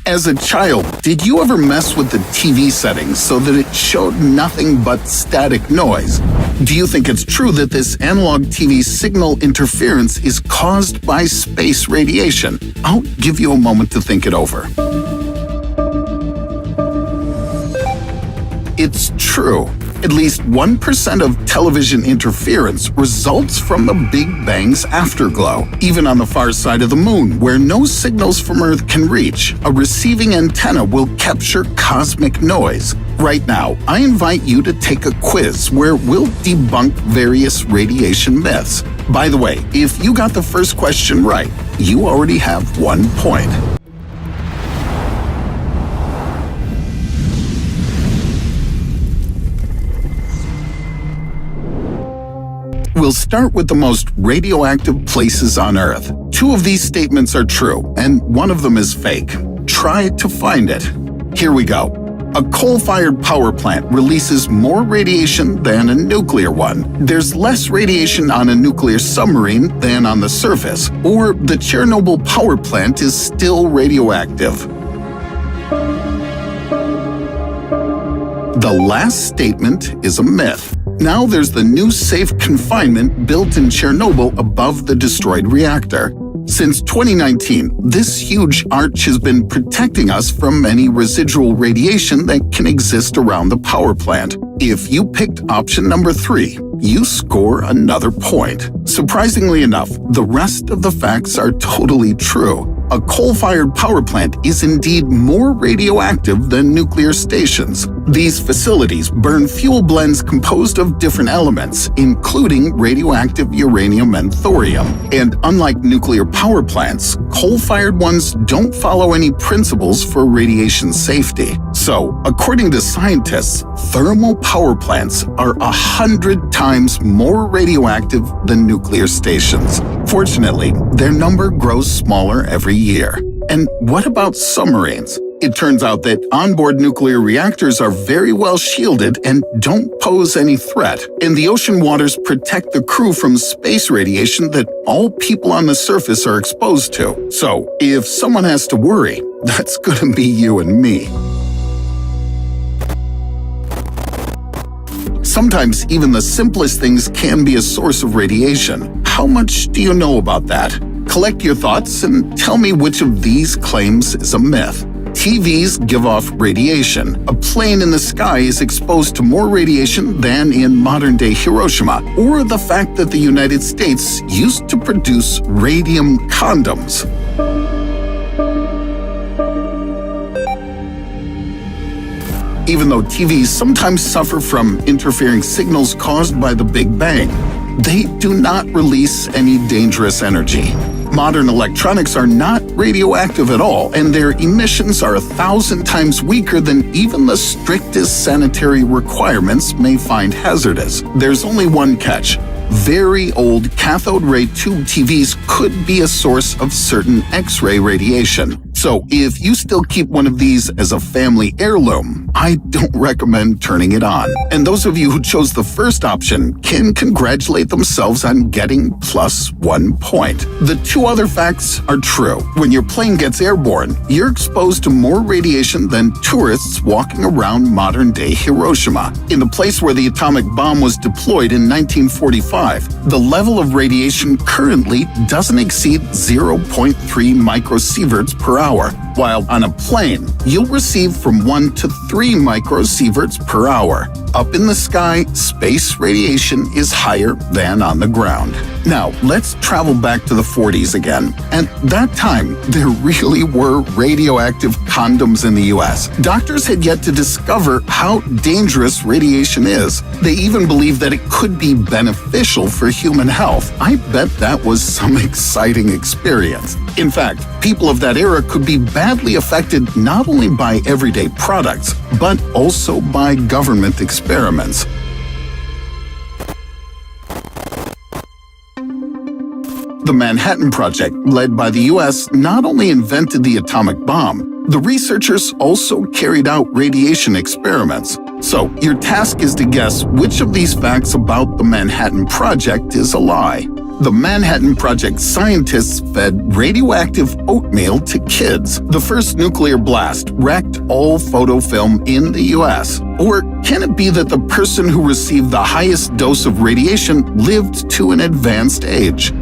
As a child, did you ever mess with the TV settings so that it showed nothing but static noise? Do you think it's true that this analog TV signal interference is caused by space radiation? I'll give you a moment to think it over. It's true. At least 1% of television interference results from the Big Bang's afterglow. Even on the far side of the moon, where no signals from Earth can reach, a receiving antenna will capture cosmic noise. Right now, I invite you to take a quiz where we'll debunk various radiation myths. By the way, if you got the first question right, you already have 1 point. We'll start with the most radioactive places on Earth. 2 of these statements are true, and 1 of them is fake. Try to find it. Here we go. A coal-fired power plant releases more radiation than a nuclear one. There's less radiation on a nuclear submarine than on the surface. Or the Chernobyl power plant is still radioactive. The last statement is a myth. Now there's the new safe confinement built in Chernobyl above the destroyed reactor. Since 2019, this huge arch has been protecting us from any residual radiation that can exist around the power plant. If you picked option number 3, you score another point. Surprisingly enough, the rest of the facts are totally true. A coal-fired power plant is indeed more radioactive than nuclear stations. These facilities burn fuel blends composed of different elements, including radioactive uranium and thorium. And unlike nuclear power plants, coal-fired ones don't follow any principles for radiation safety. So, according to scientists, thermal power plants are 100 times more radioactive than nuclear stations. Fortunately, their number grows smaller every year. And what about submarines? It turns out that onboard nuclear reactors are very well shielded and don't pose any threat. And the ocean waters protect the crew from space radiation that all people on the surface are exposed to. So, if someone has to worry, that's gonna be you and me. Sometimes even the simplest things can be a source of radiation. How much do you know about that? Collect your thoughts and tell me which of these claims is a myth. TVs give off radiation. A plane in the sky is exposed to more radiation than in modern-day Hiroshima. Or the fact that the United States used to produce radium condoms. Even though TVs sometimes suffer from interfering signals caused by the Big Bang, they do not release any dangerous energy. Modern electronics are not radioactive at all, and their emissions are 1,000 times weaker than even the strictest sanitary requirements may find hazardous. There's only one catch. Very old cathode ray tube TVs could be a source of certain X-ray radiation. So if you still keep one of these as a family heirloom, I don't recommend turning it on. And those of you who chose the first option can congratulate themselves on getting +1 point. The 2 other facts are true. When your plane gets airborne, you're exposed to more radiation than tourists walking around modern-day Hiroshima. In the place where the atomic bomb was deployed in 1945, the level of radiation currently doesn't exceed 0.3 microsieverts per hour, while on a plane, you'll receive from 1 to 3 microsieverts per hour. Up in the sky, space radiation is higher than on the ground. Now, let's travel back to the 40s again. At that time, there really were radioactive condoms in the US. Doctors had yet to discover how dangerous radiation is. They even believed that it could be beneficial for human health. I bet that was some exciting experience. In fact, people of that era could be badly affected not only by everyday products, but also by government experiments. The Manhattan Project, led by the US, not only invented the atomic bomb, the researchers also carried out radiation experiments. So, your task is to guess which of these facts about the Manhattan Project is a lie. The Manhattan Project scientists fed radioactive oatmeal to kids. The first nuclear blast wrecked all photofilm in the US. Or can it be that the person who received the highest dose of radiation lived to an advanced age?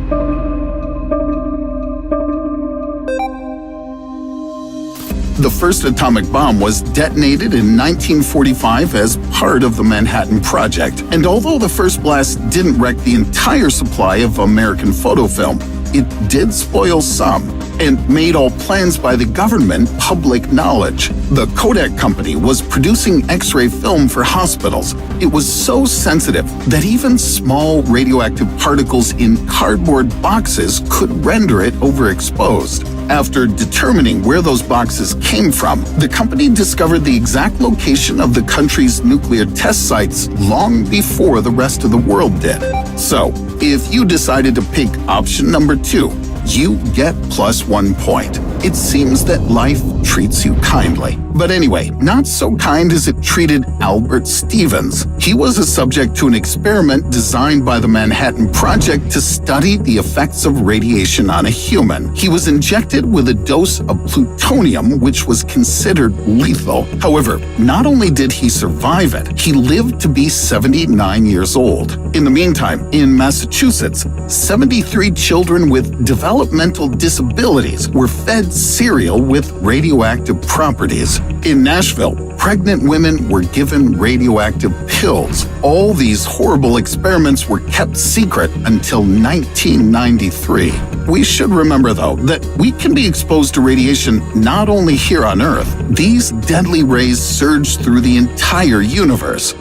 The first atomic bomb was detonated in 1945 as part of the Manhattan Project, and although the first blast didn't wreck the entire supply of American photofilm, it did spoil some and made all plans by the government public knowledge. The Kodak company was producing X-ray film for hospitals. It was so sensitive that even small radioactive particles in cardboard boxes could render it overexposed. After determining where those boxes came from, the company discovered the exact location of the country's nuclear test sites long before the rest of the world did. So, if you decided to pick option number 2, you get +1 point. It seems that life treats you kindly. But anyway, not so kind as it treated Albert Stevens. He was a subject to an experiment designed by the Manhattan Project to study the effects of radiation on a human. He was injected with a dose of plutonium, which was considered lethal. However, not only did he survive it, he lived to be 79 years old. In the meantime, in Massachusetts, 73 children with developmental disabilities were fed cereal with radioactive properties. In Nashville, pregnant women were given radioactive pills. All these horrible experiments were kept secret until 1993. We should remember, though, that we can be exposed to radiation not only here on Earth. These deadly rays surge through the entire universe.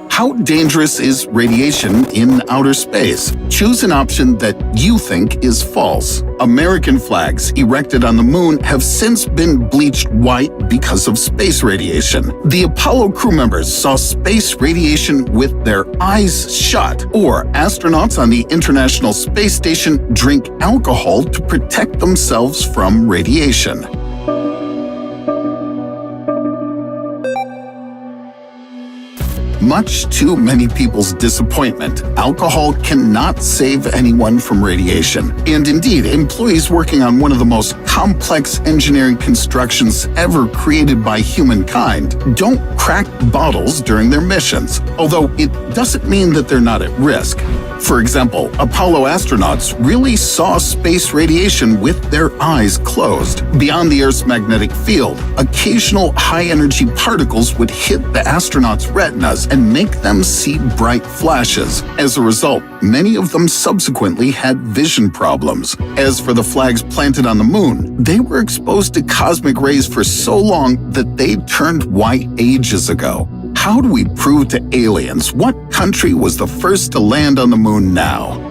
How dangerous is radiation in outer space? Choose an option that you think is false. American flags erected on the moon have since been bleached white because of space radiation. The Apollo crew members saw space radiation with their eyes shut. Or astronauts on the International Space Station drink alcohol to protect themselves from radiation. Much to many people's disappointment, alcohol cannot save anyone from radiation. And indeed, employees working on one of the most complex engineering constructions ever created by humankind don't crack bottles during their missions, although it doesn't mean that they're not at risk. For example, Apollo astronauts really saw space radiation with their eyes closed. Beyond the Earth's magnetic field, occasional high-energy particles would hit the astronauts' retinas and make them see bright flashes. As a result, many of them subsequently had vision problems. As for the flags planted on the moon, they were exposed to cosmic rays for so long that they turned white ages ago. How do we prove to aliens what country was the first to land on the moon now?